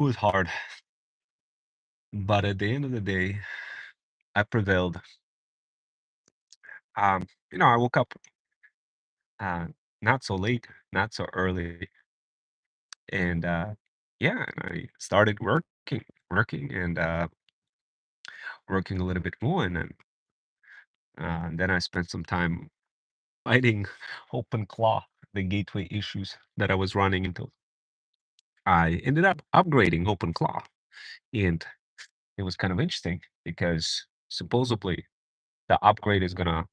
was hard, but at the end of the day, I prevailed. I woke up uh, not so late, not so early, and yeah, I started working, and working a little bit more, and then I spent some time fighting open claw, the gateway issues that I was running into. I ended up upgrading open claw, and it was kind of interesting because supposedly the upgrade is gonna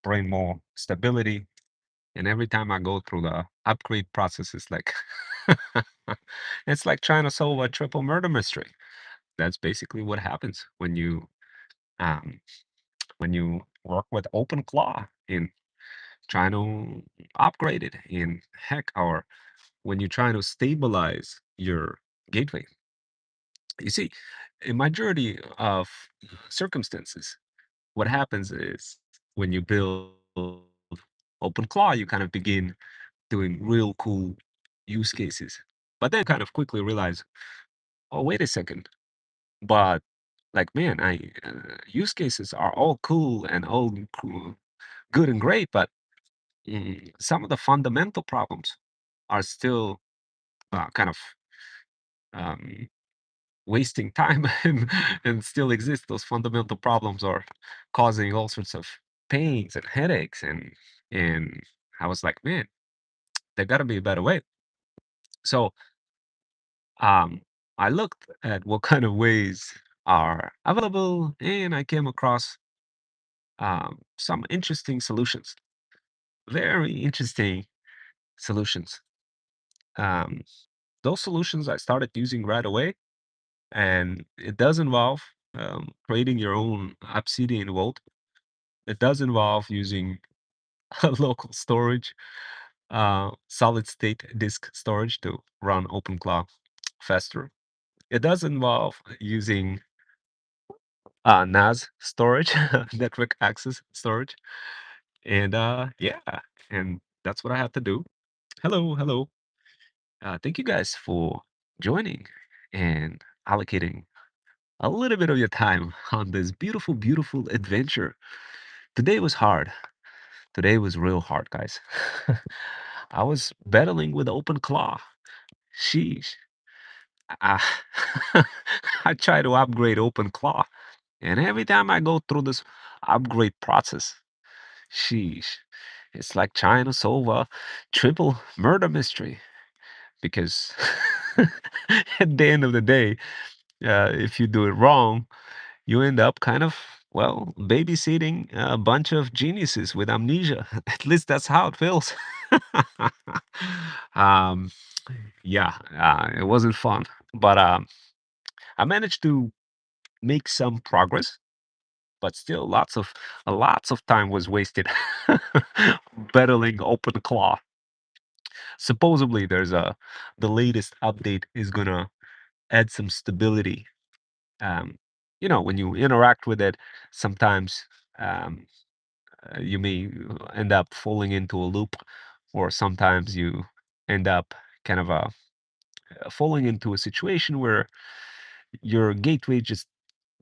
bring more stability. And every time I go through the upgrade process, it's like it's like trying to solve a triple murder mystery. That's basically what happens um, when you work with open claw in trying to upgrade it. In heck, or when you try to stabilize your gateway. You see, in majority of circumstances, what happens is when you build open claw, you kind of begin doing real cool use cases. But then kind of quickly realize, oh, wait a second. But like, man, I use cases are all cool and all cool, good and great, but some of the fundamental problems are still kind of um, wasting time and still exist. Those fundamental problems are causing all sorts of pains and headaches, and I was like, man, there got to be a better way. So um, I looked at what kind of ways are available, and I came across some interesting solutions. Very interesting solutions. Um, those solutions I started using right away, and it does involve creating your own obsidian vault. It does involve using a local storage, solid state disk storage to run OpenClaw faster. It does involve using NAS storage, network access storage. And yeah, and that's what I have to do. Hello, hello. Thank you guys for joining and allocating a little bit of your time on this beautiful, beautiful adventure. Today was hard. Today was real hard, guys. I was battling with open claw. Sheesh. I, I try to upgrade open claw. And every time I go through this upgrade process, sheesh, it's like trying to solve a triple murder mystery. Because at the end of the day, if you do it wrong, you end up kind of, well, babysitting a bunch of geniuses with amnesia. At least that's how it feels. um, yeah, it wasn't fun, but I managed to make some progress. But still, lots of time was wasted battling open claw. Supposedly, the latest update is gonna add some stability. Um, when you interact with it, sometimes um, you may end up falling into a loop, or sometimes you end up kind of falling into a situation where your gateway just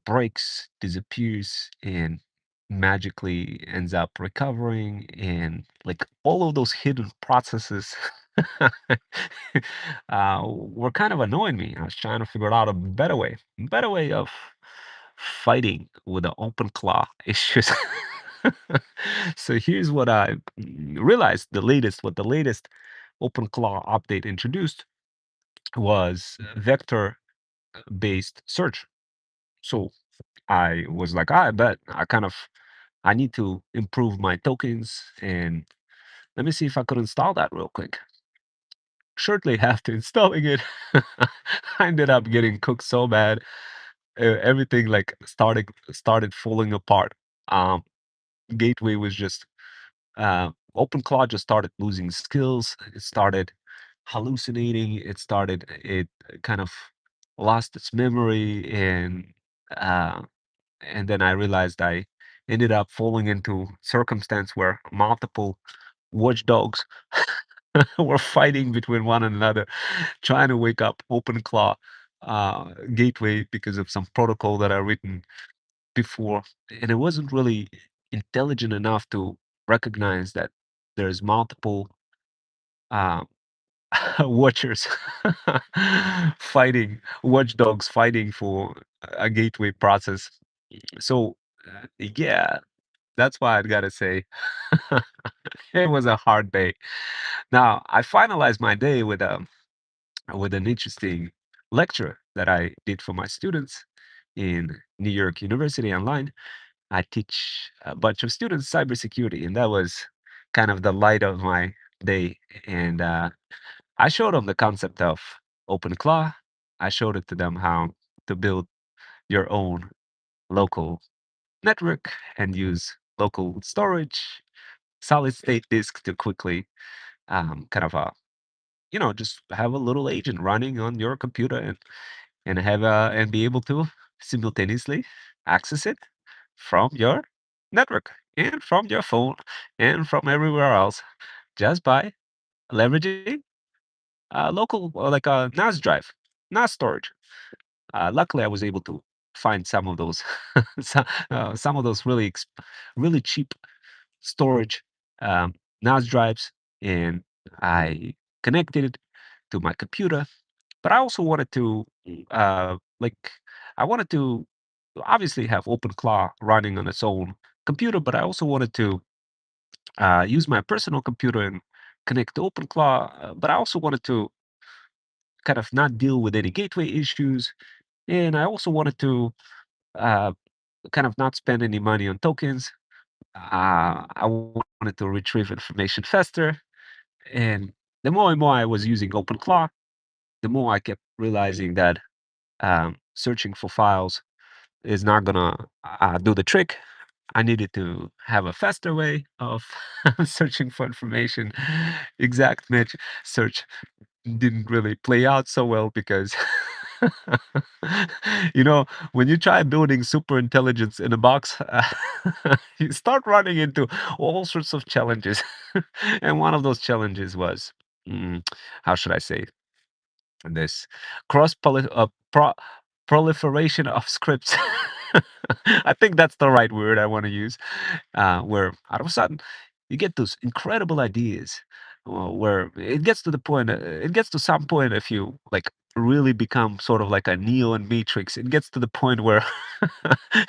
breaks, disappears, and magically ends up recovering. And like all of those hidden processes were kind of annoying me. I was trying to figure out a better way of fighting with the open claw issues. So here's what I realized what the latest open claw update introduced was vector based search. So I was like, I bet I need to improve my tokens, and let me see if I could install that real quick. Shortly after installing it, I ended up getting cooked so bad. Everything like started falling apart. Um, Gateway was just OpenClaw just started losing skills. It started hallucinating. It kind of lost its memory, uh, and then I realized I ended up falling into circumstance where multiple watchdogs were fighting between one another, trying to wake up OpenClaw. gateway because of some protocol that I written before, and it wasn't really intelligent enough to recognize that there's multiple uh, watchers fighting, watchdogs fighting for a gateway process. So, yeah, that's why I gotta say it was a hard day. Now, I finalized my day with an interesting lecture that I did for my students in New York University online. I teach a bunch of students cybersecurity, and that was kind of the light of my day. And I showed them the concept of OpenClaw. I showed it to them how to build your own local network and use local storage, solid state disk to quickly kind of just have a little agent running on your computer and have and be able to simultaneously access it from your network and from your phone and from everywhere else just by leveraging local like a NAS drive, NAS storage. Luckily, I was able to find some of those, some of those really cheap storage NAS drives, and I connected it to my computer. But I also wanted to, like, I wanted to obviously have OpenClaw running on its own computer, but I also wanted to use my personal computer and connect to OpenClaw. But I also wanted to kind of not deal with any gateway issues, and I also wanted to uh, kind of not spend any money on tokens. I wanted to retrieve information faster, and the more and more I was using OpenClaw, the more I kept realizing that searching for files is not gonna do the trick. I needed to have a faster way of searching for information. Exact match search didn't really play out so well because you know when you try building super intelligence in a box, you start running into all sorts of challenges. And one of those challenges was, mm, how should I say this, proliferation of scripts. I think that's the right word I want to use, where out of a sudden you get those incredible ideas, where it gets to the point, it gets to some point if you like really become sort of like a Neo and Matrix. It gets to the point where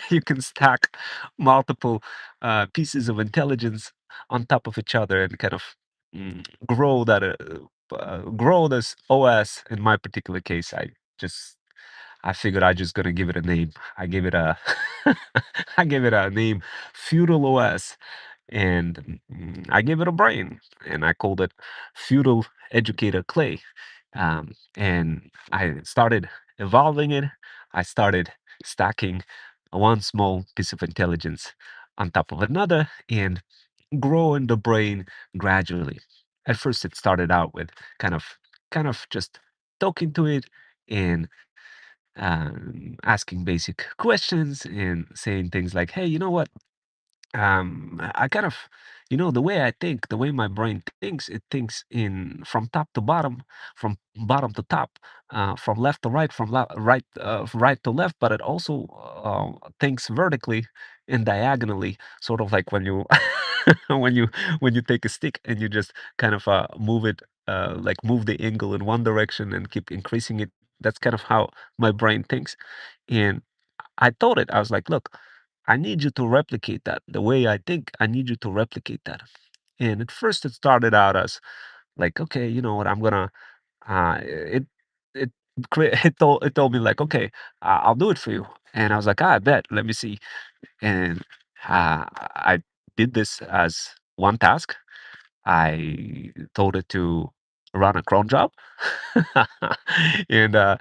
you can stack multiple pieces of intelligence on top of each other and kind of grow that grow this OS. In my particular case, just I figured I just gonna give it a name. I gave it a I gave it a name, Feudal OS, and I gave it a brain, and I called it Feudal Educator Clay. And I started evolving it. I started stacking one small piece of intelligence on top of another and growing the brain gradually. At first, it started out with kind of just talking to it and asking basic questions and saying things like, "Hey, you know what? I kind of, the way I think, the way my brain thinks, it thinks in from top to bottom, from bottom to top, from left to right, from right to left, but it also thinks vertically and diagonally, sort of like when you when you when you take a stick and you just kind of move it, like move the angle in one direction and keep increasing it. That's kind of how my brain thinks, and I told it, I was like, look, I need you to replicate that. The way I think, I need you to replicate that. And at first it started out as like, okay, you know what, I'm gonna it it told me like, okay, I'll do it for you. And I was like, I bet, let me see. And I did this as one task. I told it to run a cron job and to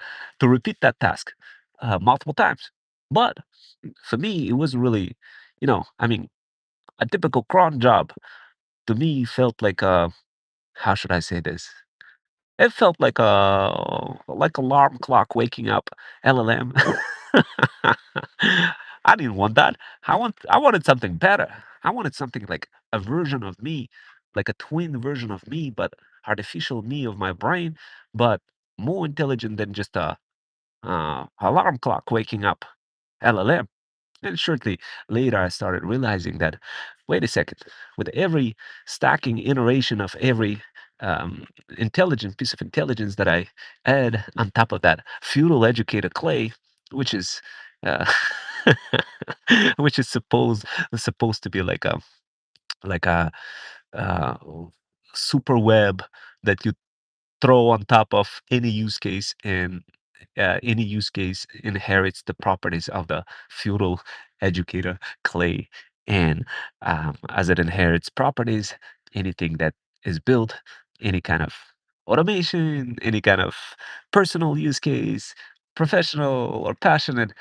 repeat that task multiple times. But for me, it was really, I mean, a typical cron job to me felt like a, how should I say this? It felt like alarm clock waking up LLM. I didn't want that. I wanted something better. I wanted something like a version of me, like a twin version of me, but artificial me of my brain, but more intelligent than just alarm clock waking up LLM. And shortly later, I started realizing that, wait a second, with every stacking iteration of every um, intelligent piece of intelligence that I add on top of that feudal educator clay, which is uh, which is supposed to be like a uh, super web that you throw on top of any use case, and any use case inherits the properties of the feudal educator clay. And as it inherits properties, anything that is built, any kind of automation, any kind of personal use case, professional or passionate,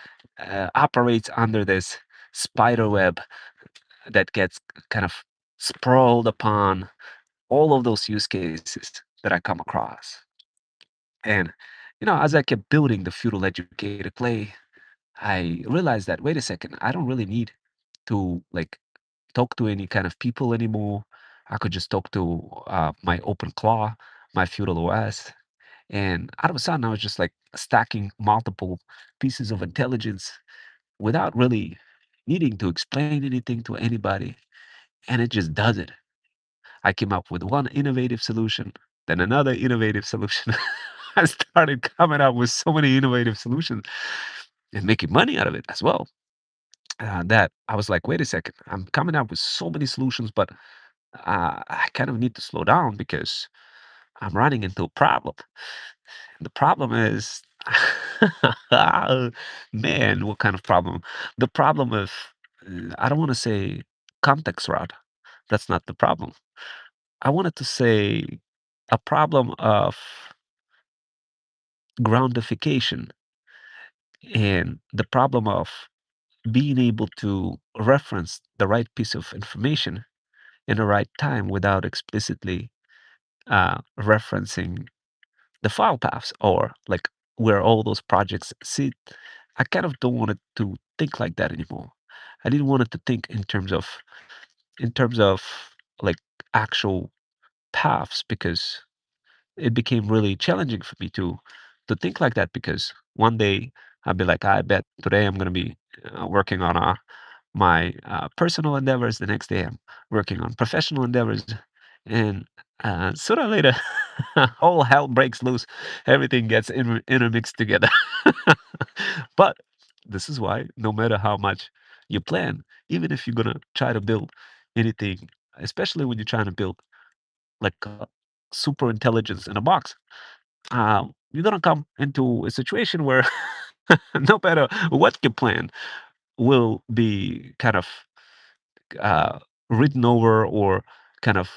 operates under this spider web that gets kind of sprawled upon all of those use cases that I come across. And, as I kept building the feudal educator clay, I realized that, wait a second, I don't really need to like talk to any kind of people anymore. I could just talk to my open claw, my feudal OS. And out of a sudden, I was just like stacking multiple pieces of intelligence without really needing to explain anything to anybody. And it just does it. I came up with one innovative solution, then another innovative solution. I started coming up with so many innovative solutions and making money out of it as well. That I was like, wait a second, I'm coming up with so many solutions, but I kind of need to slow down because I'm running into a problem. And the problem is, man, what kind of problem? The problem of, I don't want to say context route. That's not the problem. I wanted to say a problem of groundification, and the problem of being able to reference the right piece of information in the right time without explicitly referencing the file paths, or like where all those projects sit. I kind of don't want it to think like that anymore. I didn't want it to think in terms of like actual paths, because it became really challenging for me to think like that, because one day I'd be like, I bet today I'm going to be working on my personal endeavors. The next day I'm working on professional endeavors, and sooner or later, all hell breaks loose. Everything gets intermixed together. But this is why, no matter how much you plan, even if you're gonna try to build anything, especially when you're trying to build like super intelligence in a box, you're gonna come into a situation where no matter what you plan will be kind of uh, written over, or kind of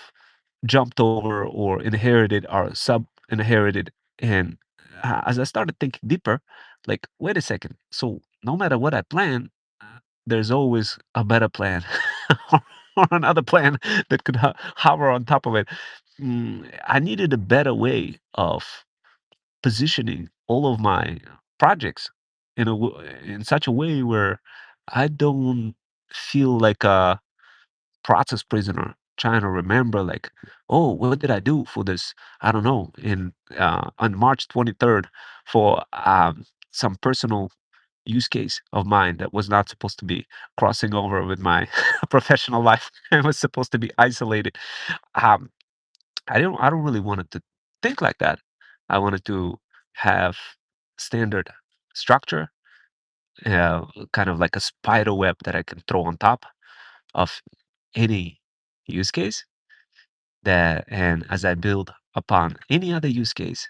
jumped over, or inherited, or sub inherited. And as I started thinking deeper, like, wait a second. So no matter what I plan, there's always a better plan, or, another plan that could hover on top of it. I needed a better way of positioning all of my projects in such a way where I don't feel like a process prisoner trying to remember, like, oh, what did I do for this, I don't know, in on March 23rd, for some personal use case of mine that was not supposed to be crossing over with my professional life. It was supposed to be isolated. um, I don't really want it to think like that. I wanted to have standard structure, kind of like a spider web that I can throw on top of any use case, that, and as I build upon any other use case,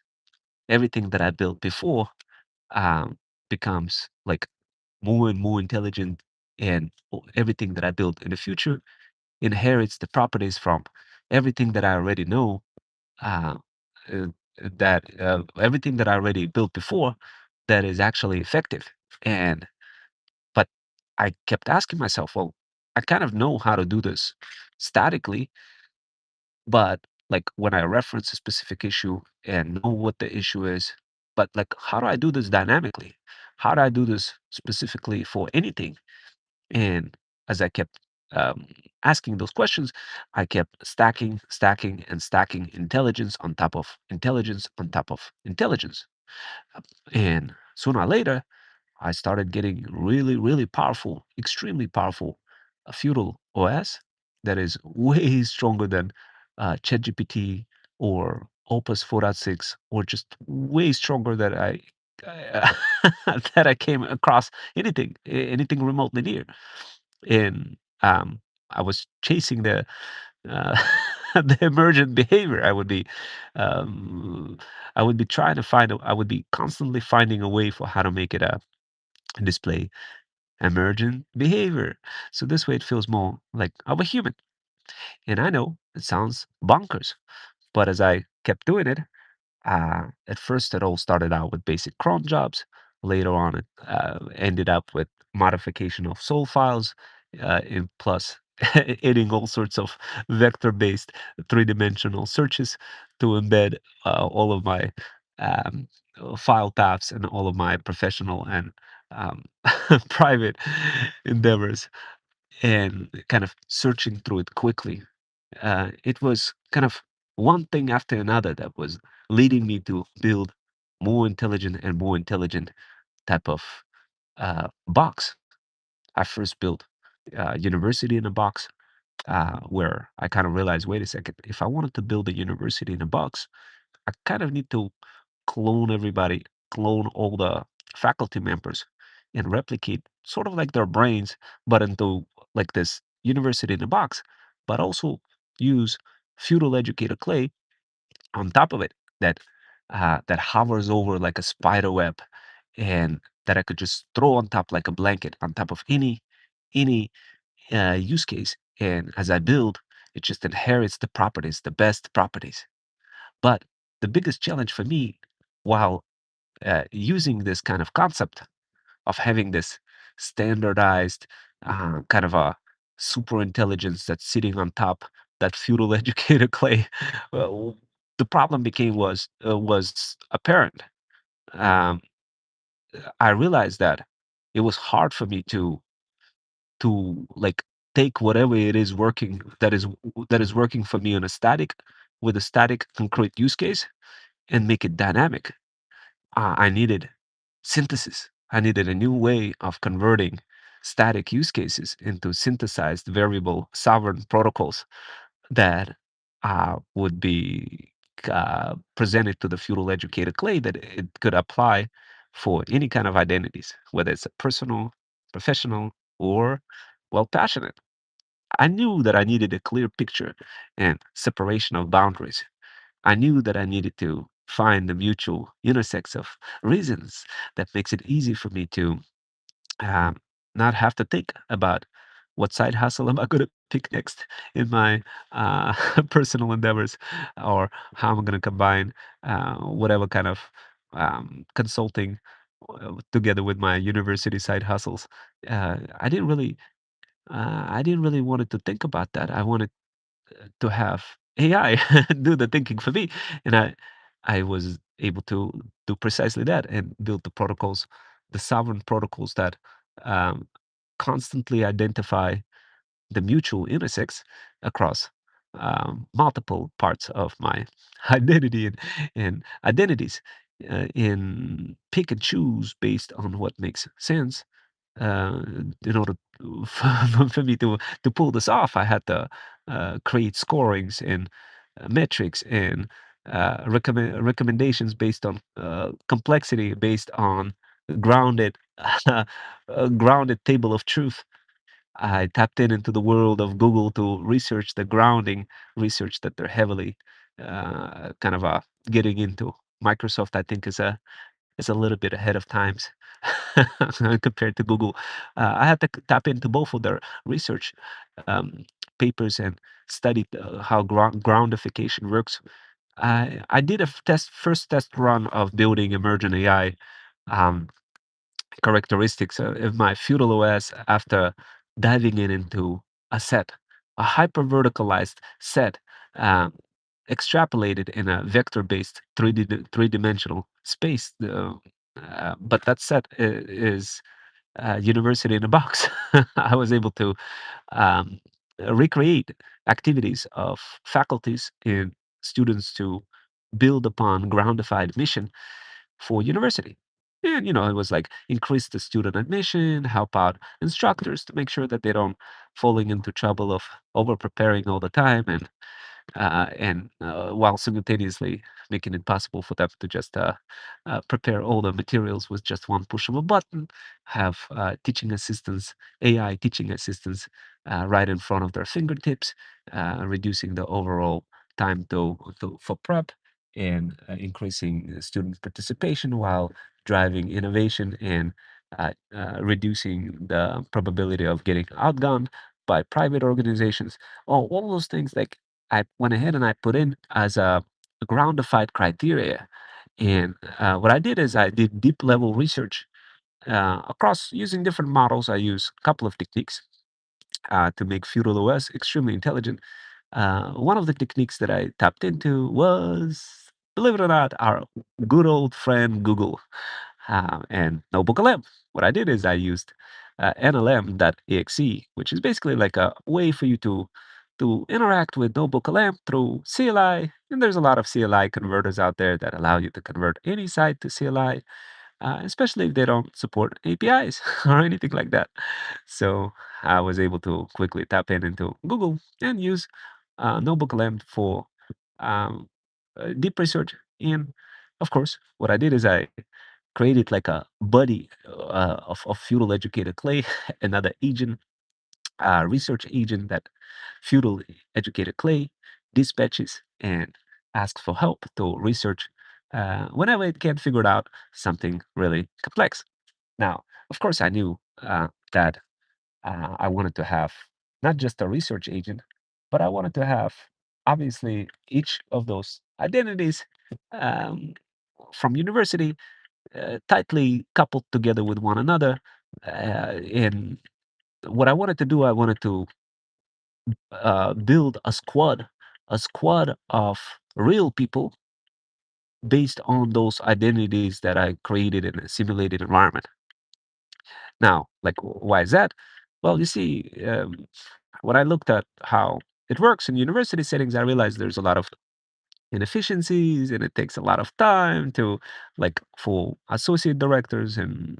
everything that I built before um, becomes like more and more intelligent, and everything that I build in the future inherits the properties from everything that I already know, uh, uh, that everything that I already built before, that is actually effective. And but I kept asking myself, well, I kind of know how to do this statically, but like when I reference a specific issue and know what the issue is, but like how do I do this dynamically? How do I do this specifically for anything? And as I kept asking those questions, I kept stacking, stacking, and stacking intelligence on top of intelligence on top of intelligence. And Sooner or later, I started getting really, really powerful, extremely powerful, feudal OS that is way stronger than ChatGPT or Opus 4.6, or just way stronger that I that I came across anything remotely near. And I was chasing the uh, the emergent behavior. Um, I would be trying to I would be constantly finding a way for how to make it a display emergent behavior. So this way it feels more like of a human. And I know it sounds bonkers, but as I kept doing it, at first, it all started out with basic cron jobs. Later on, it ended up with modification of sol files, plus adding all sorts of vector-based three-dimensional searches to embed all of my um, file paths and all of my professional and um, private endeavors, and kind of searching through it quickly. It was kind of one thing after another that was leading me to build more intelligent and more intelligent type of box. I first built university in a box, where I kind of realized, wait a second, if I wanted to build a university in a box, I kind of need to clone everybody, clone all the faculty members, and replicate sort of like their brains, but into like this university in a box, but also use feudal educator clay on top of it that that hovers over like a spider web, and that I could just throw on top like a blanket on top of any use case. And as I build, it just inherits the properties, the best properties. But the biggest challenge for me, while using this kind of concept of having this standardized kind of a super intelligence that's sitting on top that feudal educator clay, well, the problem became was apparent. Um, I realized that it was hard for me to like take whatever it is working that is working for me on a static with a static concrete use case and make it dynamic. I needed synthesis. I needed a new way of converting static use cases into synthesized variable sovereign protocols that would be presented to the feudal educated clay that it could apply for any kind of identities, whether it's a personal, professional, or well, passionate. I knew that I needed a clear picture and separation of boundaries. I knew that I needed to find the mutual unisex of reasons that makes it easy for me to um, not have to think about what side hustle am I going to pick next in my uh, personal endeavors, or how I'm going to combine whatever kind of consulting together with my university side hustles. I didn't really wanted to think about that. I wanted to have AI do the thinking for me, and I was able to do precisely that and build the protocols, the sovereign protocols that um, constantly identify the mutual intersex across multiple parts of my identity and identities, in pick and choose based on what makes sense. uh, in order for me to pull this off, I had to create scorings and metrics and recommendations based on complexity, based on grounded grounded table of truth. I tapped into the world of Google to research the grounding research that they're heavily kind of getting into. Microsoft, I think, is a little bit ahead of times compared to Google. I had to tap into both of their research um, papers and studied how groundification works. I did a first test run of building emergent AI um, characteristics of my feudal OS after diving into a set, a hyper verticalized set, um, extrapolated in a vector-based three-dimensional space. But that set is university in a box. I was able to um, recreate activities of faculties and students to build upon groundified mission for university. And, it was like increase the student admission, help out instructors to make sure that they don't falling into trouble of over preparing all the time, and while simultaneously making it possible for them to just prepare all the materials with just one push of a button, have teaching assistants, AI teaching assistants right in front of their fingertips, reducing the overall time for prep and increasing student participation while driving innovation and reducing the probability of getting outgunned by private organizations. All those things like I went ahead and I put in as a groundified criteria. And what I did is I did deep level research across using different models. I use a couple of techniques to make feudal OS extremely intelligent. One of the techniques that I tapped into was, believe it or not, our good old friend Google and NotebookLM. What I did is I used NLM.exe, which is basically like a way for you to interact with NotebookLM through CLI. And there's a lot of CLI converters out there that allow you to convert any site to CLI, especially if they don't support APIs or anything like that. So I was able to quickly tap into Google and use NotebookLM for um, deep research. And of course, what I did is I created like a buddy of feudal educated clay, another agent, research agent that feudal educated clay dispatches and asks for help to research whenever it can't figure out something really complex. Now, of course, I knew that I wanted to have not just a research agent, but I wanted to have obviously each of those identities um, from university tightly coupled together with one another. And what I wanted to do, I wanted to build a squad of real people based on those identities that I created in a simulated environment. Now, like, why is that? Well, you see, when I looked at how it works in university settings, I realized there's a lot of inefficiencies and it takes a lot of time to like for associate directors and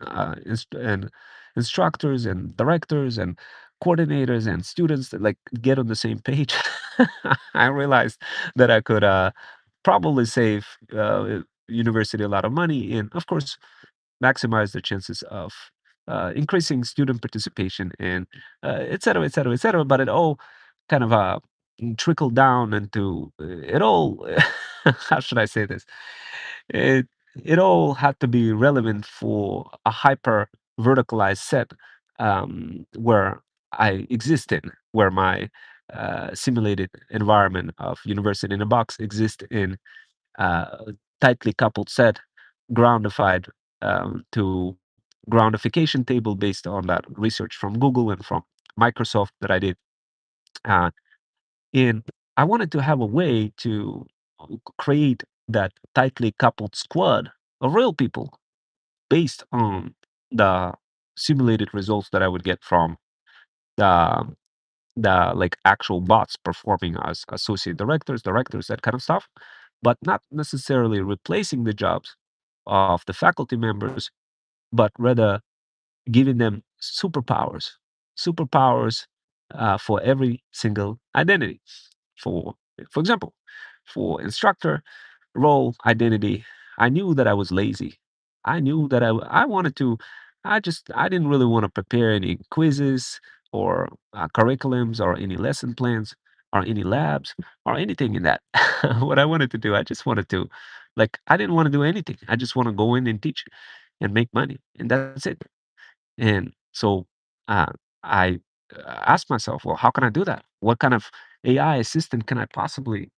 instructors and directors and coordinators and students that like get on the same page. I realized that I could probably save university a lot of money and of course maximize the chances of increasing student participation and et cetera, et cetera, et cetera. But it all kind of trickled down into it all. How should I say this? It it all had to be relevant for a hyper verticalized set where I exist in, where my simulated environment of university in a box exists in tightly coupled set, groundified to groundification table based on that research from Google and from Microsoft that I did. Uh, and I wanted to have a way to create that tightly coupled squad of real people based on the simulated results that I would get from the like actual bots performing as associate directors, that kind of stuff, but not necessarily replacing the jobs of the faculty members, but rather giving them superpowers for every single identity. For for example, for instructor role identity, I knew that I was lazy. I knew that I wanted to. I didn't really want to prepare any quizzes or curriculums or any lesson plans or any labs or anything in that. What I wanted to do, I just wanted to, like, I didn't want to do anything. I just want to go in and teach and make money, and that's it. And so uh, I asked myself, well, how can I do that? What kind of AI assistant can I possibly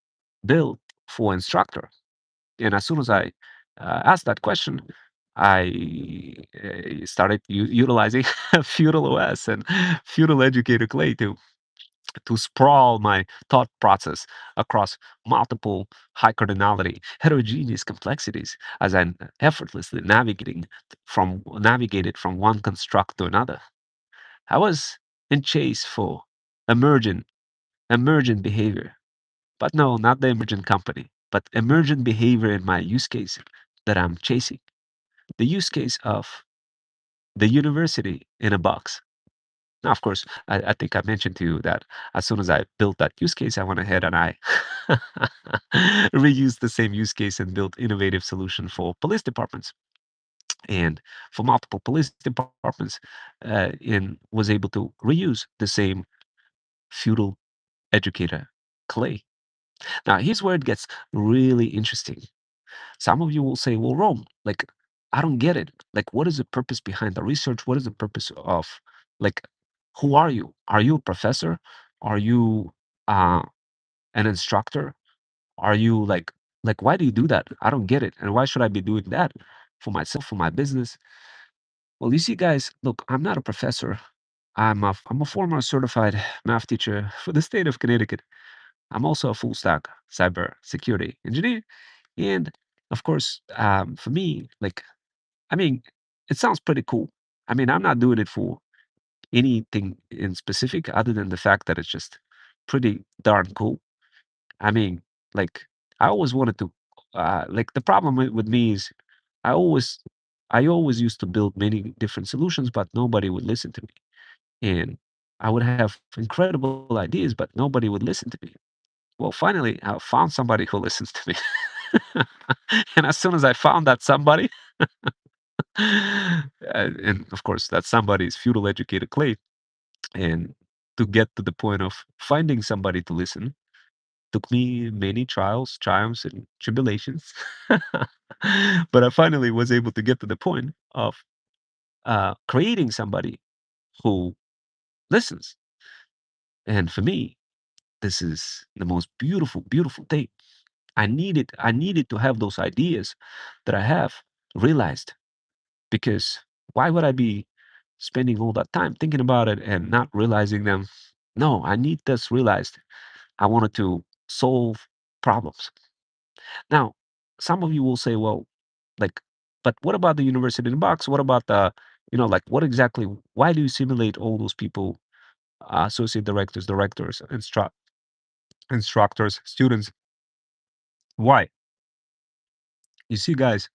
build for instructor? And as soon as I asked that question, I started utilizing feudal OS and feudal educator clay to sprawl my thought process across multiple high cardinality heterogeneous complexities as I effortlessly navigated from one construct to another. I was in chase for emergent emergent behavior, but no, not the emergent company, but emergent behavior in my use case that I'm chasing. the use case of the university in a box. Now, of course, I think I mentioned to you that as soon as I built that use case, I went ahead and I reused the same use case and built innovative solution for police departments and for multiple police departments, and was able to reuse the same feudal educator clay. Now, here's where it gets really interesting. Some of you will say, well, Rome, like, I don't get it. Like, what is the purpose behind the research? What is the purpose of, like, who are you? Are you a professor? Are you uh, an instructor? Are you why do you do that? I don't get it. And why should I be doing that for myself, for my business? Well, you see, guys, look, I'm not a professor. I'm a former certified math teacher for the state of Connecticut. I'm also a full stack cyber security engineer. And of course, for me, I mean, it sounds pretty cool. I mean, I'm not doing it for anything in specific other than the fact that it's just pretty darn cool. I mean, like, I always wanted to, the problem with me is I always, I always used to build many different solutions, but nobody would listen to me. And I would have incredible ideas, but nobody would listen to me. Well, finally, I found somebody who listens to me. And as soon as I found that somebody, and of course, that somebody is feudal educated clay. And to get to the point of finding somebody to listen took me many trials, triumphs, and tribulations. But I finally was able to get to the point of creating somebody who listens. And for me, this is the most beautiful, beautiful thing. I needed to have those ideas that I have realized, because why would I be spending all that time thinking about it and not realizing them? No, I need this realized. I wanted to solve problems. Now, some of you will say, well, like, but what about the university in the box? What about what exactly, why do you simulate all those people, associate directors, instructors, students? Why? You see, guys,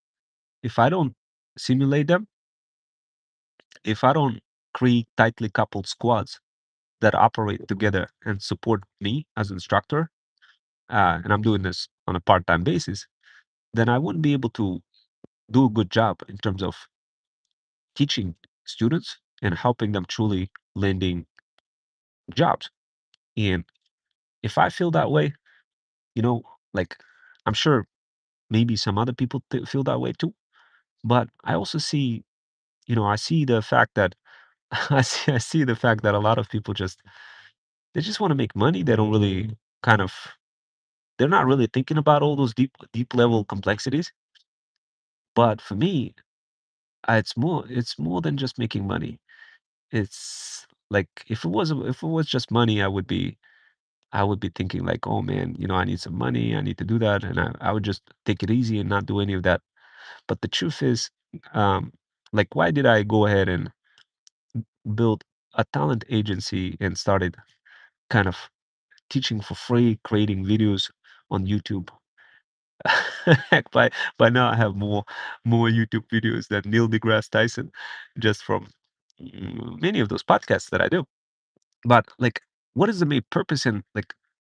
if I don't simulate them, if I don't create tightly coupled squads that operate together and support me as instructor, and I'm doing this on a part-time basis, then I wouldn't be able to do a good job in terms of teaching students and helping them truly landing jobs. And if I feel that way, you know, like, I'm sure maybe some other people feel that way too. But I also see, I see the fact that I see the fact that a lot of people they just want to make money. They don't really kind of they're not really thinking about all those deep level complexities. But for me, it's more than just making money. It's like, if it was just money, I would be thinking like, oh man, I need some money, I need to do that, and I would just take it easy and not do any of that. But the truth is, um, why did I go ahead and build a talent agency and started kind of teaching for free, creating videos on YouTube? Heck, by now I have more YouTube videos than Neil deGrasse Tyson, just from many of those podcasts that I do. But what is the main purpose, and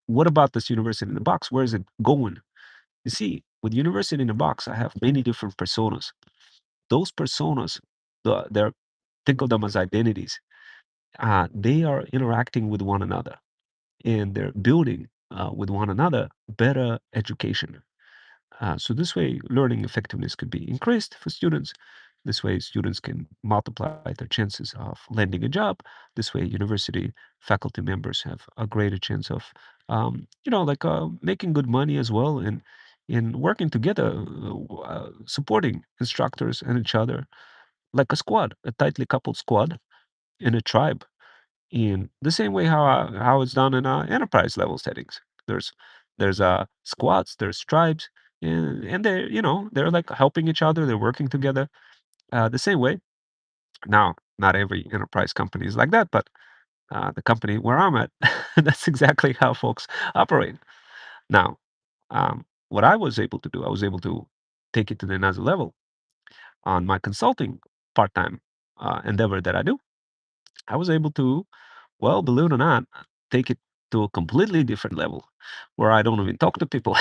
what about this university in the box? Where is it going? You see, with university in the box, I have many different personas. Those personas, they're think of them as identities. They are interacting with one another, and they're building with one another better education. So this way, learning effectiveness could be increased for students. This way, students can multiply their chances of landing a job. This way, university faculty members have a greater chance of, making good money as well, and in working together, supporting instructors and each other like a squad, a tightly coupled squad in a tribe. In the same way how it's done in enterprise level settings. There's squads, there's tribes, and they're like helping each other, they're working together the same way. Now, not every enterprise company is like that, but the company where I'm at, that's exactly how folks operate. Now, what I was able to do, I was able to take it to the another level. on my consulting part-time endeavor that I do, I was able to, well, believe it or not, take it to a completely different level where I don't even talk to people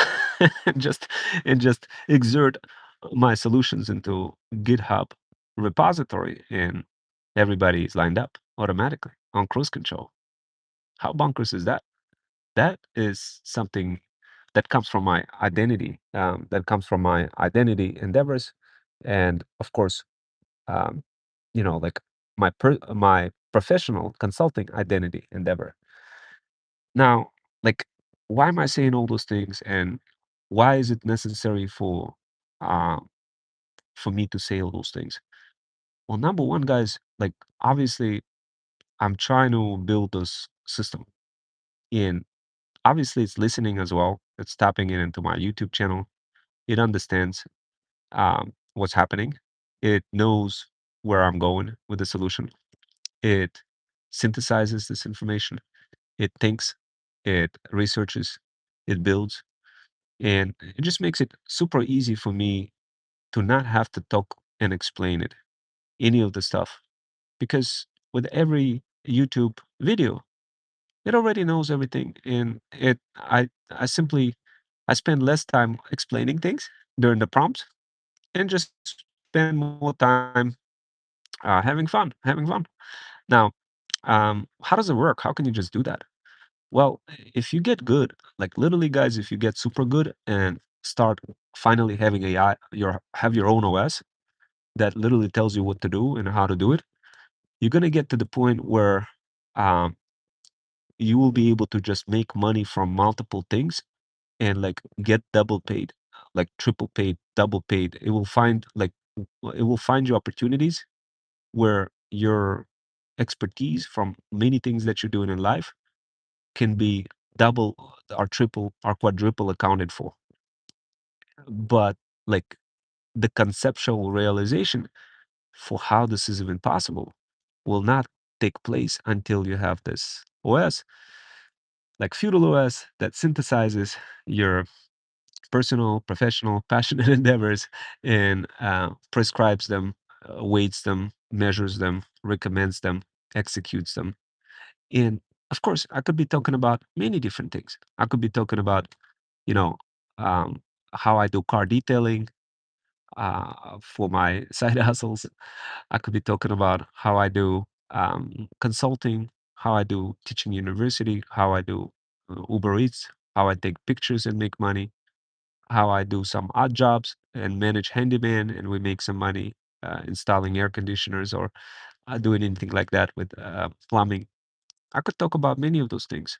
and just exert my solutions into GitHub repository, and everybody is lined up automatically on cruise control. How bonkers is that? That is something that comes from my identity, that comes from my identity endeavors, and of course, um, like my professional consulting identity endeavor. Now, like, why am I saying all those things, and why is it necessary uh, for me to say all those things? Well, number one, guys, like, obviously, I'm trying to build this system, and obviously, it's listening as well. It's tapping in into my YouTube channel. It understands what's happening. It knows where I'm going with the solution. It synthesizes this information. It thinks, it researches, it builds, and it just makes it super easy for me to not have to talk and explain it, any of the stuff. Because with every YouTube video, it already knows everything. And I spend less time explaining things during the prompts and just spend more time having fun. Now, how does it work? How can you just do that? Well, if you get good, like literally, guys, if you get super good and start finally having AI, have your own OS that literally tells you what to do and how to do it, you're gonna get to the point where um, you will be able to just make money from multiple things and like get double paid, like triple paid, double paid. It will find you opportunities where your expertise from many things that you're doing in life can be double or triple or quadruple accounted for. But like the conceptual realization for how this is even possible will not take place until you have this OS, like feudal OS, that synthesizes your personal, professional, passionate endeavors and prescribes them, weights them, measures them, recommends them, executes them. And of course, I could be talking about many different things. I could be talking about, you know, um, how I do car detailing for my side hustles. I could be talking about how I do consulting, how I do teaching university, how I do Uber Eats, how I take pictures and make money, how I do some odd jobs and manage handyman and we make some money installing air conditioners or doing anything like that with plumbing. I could talk about many of those things.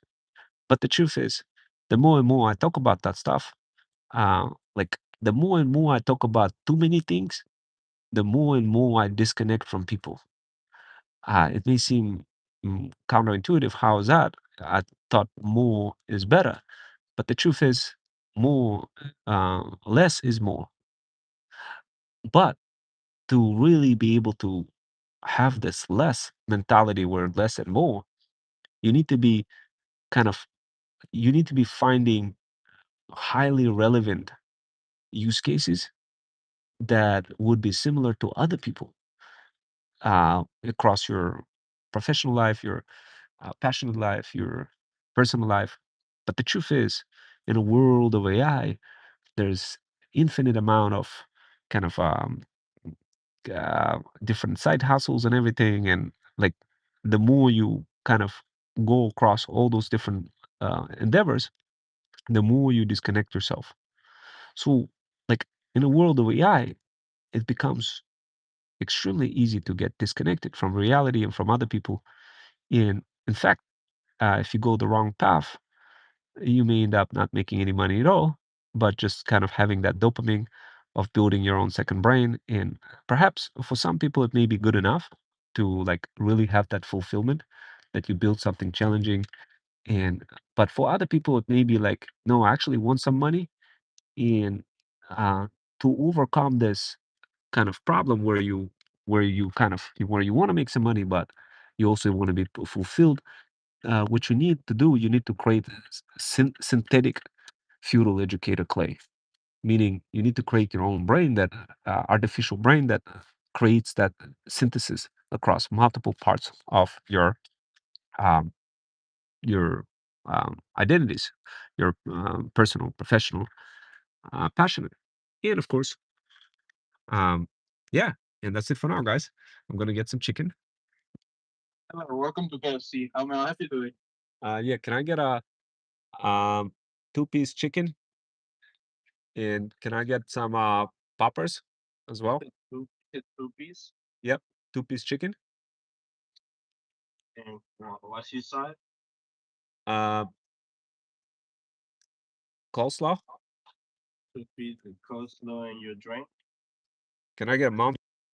But the truth is, the more and more I talk about that stuff, like the more and more I talk about too many things, the more and more I disconnect from people. It may seem counterintuitive. How is that? I thought more is better. But the truth is, less is more. But to really be able to have this less mentality where less and more, you need to be kind of, you need to be finding highly relevant use cases that would be similar to other people across your professional life, your passionate life, your personal life. But the truth is, in a world of AI, there's infinite amount of kind of different side hustles and everything, and like the more you kind of go across all those different endeavors, the more you disconnect yourself. So, like in a world of AI, it becomes extremely easy to get disconnected from reality and from other people. And in fact, if you go the wrong path, you may end up not making any money at all, but just kind of having that dopamine of building your own second brain. And perhaps for some people, it may be good enough to like really have that fulfillment that you build something challenging. And but for other people, it may be like, no, I actually want some money. And uh, to overcome this kind of problem where you want to make some money, but you also want to be fulfilled. What you need to do, you need to create synthetic feudal educator clay. meaning you need to create your own brain, that artificial brain that creates that synthesis across multiple parts of um, your identities, your personal, professional, passionate, and of course, um, yeah. And that's it for now, guys. I'm gonna get some chicken. Hello, welcome to KFC. How may I help you today? Yeah, can I get a two-piece chicken, and can I get some poppers as well? It's two piece. Yep, two-piece chicken. And what's your side? Uh, coleslaw. Two piece with coleslaw and your drink. Can I get a Mount